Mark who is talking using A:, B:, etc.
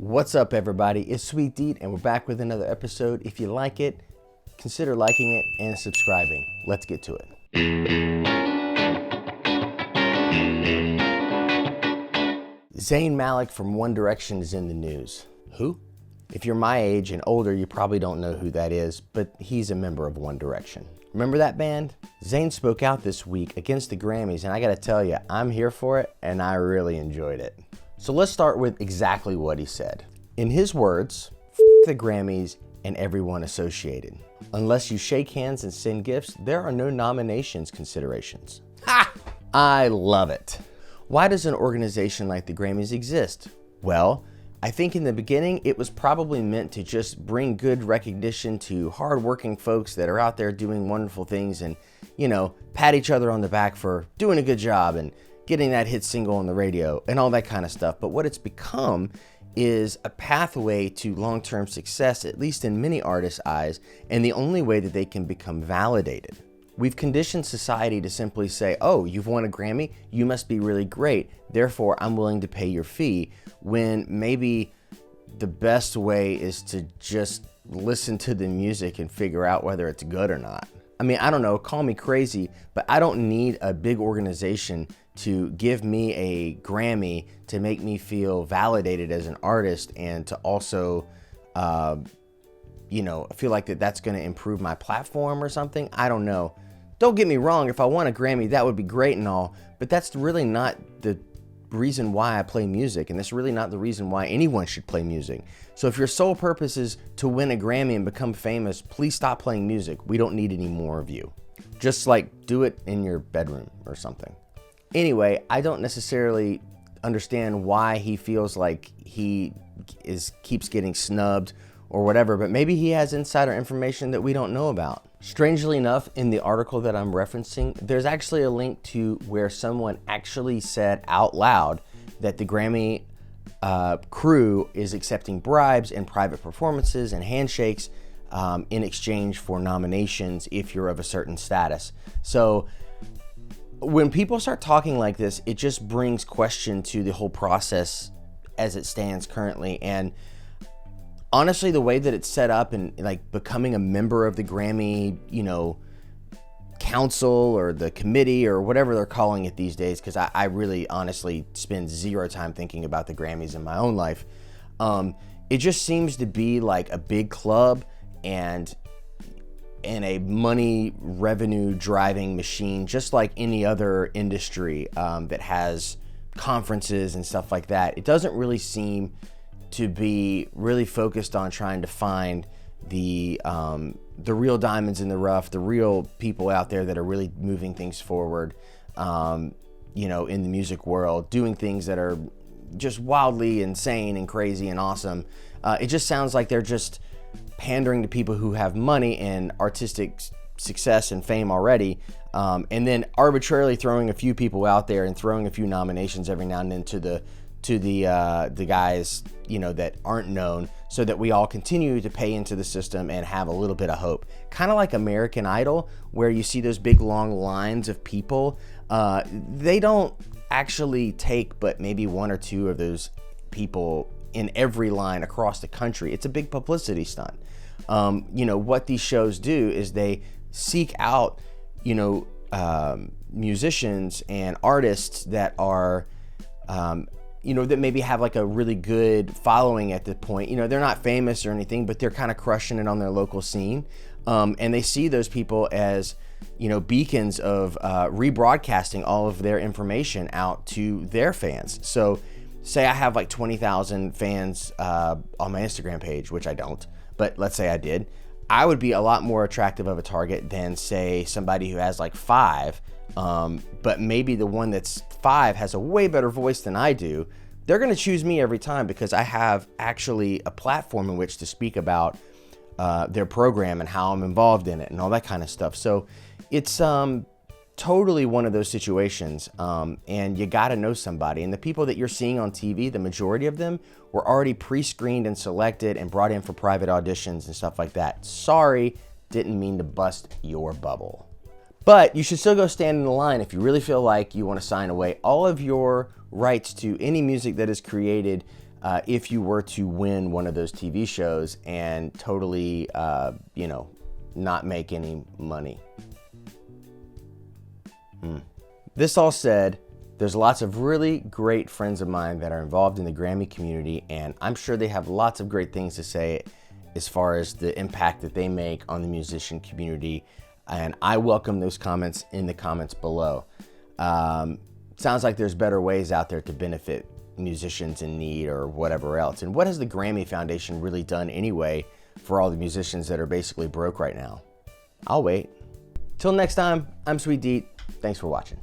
A: What's up, everybody? It's Sweet Deed, and we're back with another episode. If you like it, consider liking it and subscribing. Let's get to it. Zayn Malik from One Direction is in the news. Who? If you're my age and older, you probably don't know who that is, but he's a member of One Direction. Remember that band? Zayn spoke out this week against the Grammys, and I gotta tell you, I'm here for it, and I really enjoyed it. So let's start with exactly what he said. In his words, "F the Grammys and everyone associated. Unless you shake hands and send gifts, there are no nominations considerations." Ha! I love it. Why does an organization like the Grammys exist? Well, I think in the beginning, it was probably meant to just bring good recognition to hardworking folks that are out there doing wonderful things and, pat each other on the back for doing a good job and getting that hit single on the radio and all that kind of stuff. But what it's become is a pathway to long-term success, at least in many artists' eyes, and the only way that they can become validated. We've conditioned society to simply say, oh, you've won a Grammy, you must be really great, therefore I'm willing to pay your fee, when maybe the best way is to just listen to the music and figure out whether it's good or not. I mean, I don't know, call me crazy, but I don't need a big organization to give me a Grammy to make me feel validated as an artist and to also, feel like that's going to improve my platform or something. I don't know. Don't get me wrong, if I won a Grammy, that would be great and all, but that's really not the reason why I play music, and that's really not the reason why anyone should play music. So if your sole purpose is to win a Grammy and become famous, please stop playing music. We don't need any more of you. Just do it in your bedroom or something. Anyway, I don't necessarily understand why he feels like he keeps getting snubbed or whatever, but maybe he has insider information that we don't know about. Strangely enough, in the article that I'm referencing, there's actually a link to where someone actually said out loud that the Grammy crew is accepting bribes and private performances and handshakes in exchange for nominations if you're of a certain status. So when people start talking like this, it just brings question to the whole process as it stands currently. And honestly, the way that it's set up and becoming a member of the Grammy, council or the committee or whatever they're calling it these days, because I really honestly spend zero time thinking about the Grammys in my own life. It just seems to be like a big club and a money revenue driving machine, just like any other industry that has conferences and stuff like that. It doesn't really seem to be really focused on trying to find the real diamonds in the rough, the real people out there that are really moving things forward, in the music world, doing things that are just wildly insane and crazy and awesome. It just sounds like they're just pandering to people who have money and artistic success and fame already, and then arbitrarily throwing a few people out there and throwing a few nominations every now and then to the guys that aren't known, so that we all continue to pay into the system and have a little bit of hope. Kind of like American Idol, where you see those big long lines of people. They don't actually take but maybe one or two of those people in every line across the country. It's a big publicity stunt. What these shows do is they seek out musicians and artists that are that maybe have a really good following at the point. They're not famous or anything, but they're kind of crushing it on their local scene. And they see those people as, beacons of rebroadcasting all of their information out to their fans. So say I have 20,000 fans on my Instagram page, which I don't, but let's say I did. I would be a lot more attractive of a target than, say, somebody who has 5, but maybe the one that's 5 has a way better voice than I do. They're going to choose me every time because I have actually a platform in which to speak about their program and how I'm involved in it and all that kind of stuff. So it's totally one of those situations, and you got to know somebody. And the people that you're seeing on TV, the majority of them were already pre-screened and selected and brought in for private auditions and stuff like that. Sorry, didn't mean to bust your bubble. But you should still go stand in the line if you really feel like you want to sign away all of your rights to any music that is created if you were to win one of those TV shows and totally, not make any money. This all said, there's lots of really great friends of mine that are involved in the Grammy community, and I'm sure they have lots of great things to say as far as the impact that they make on the musician community, and I welcome those comments in the comments below. Sounds like there's better ways out there to benefit musicians in need or whatever else. And what has the Grammy Foundation really done anyway for all the musicians that are basically broke right now? I'll wait. Till next time, I'm Sweet Deet. Thanks for watching.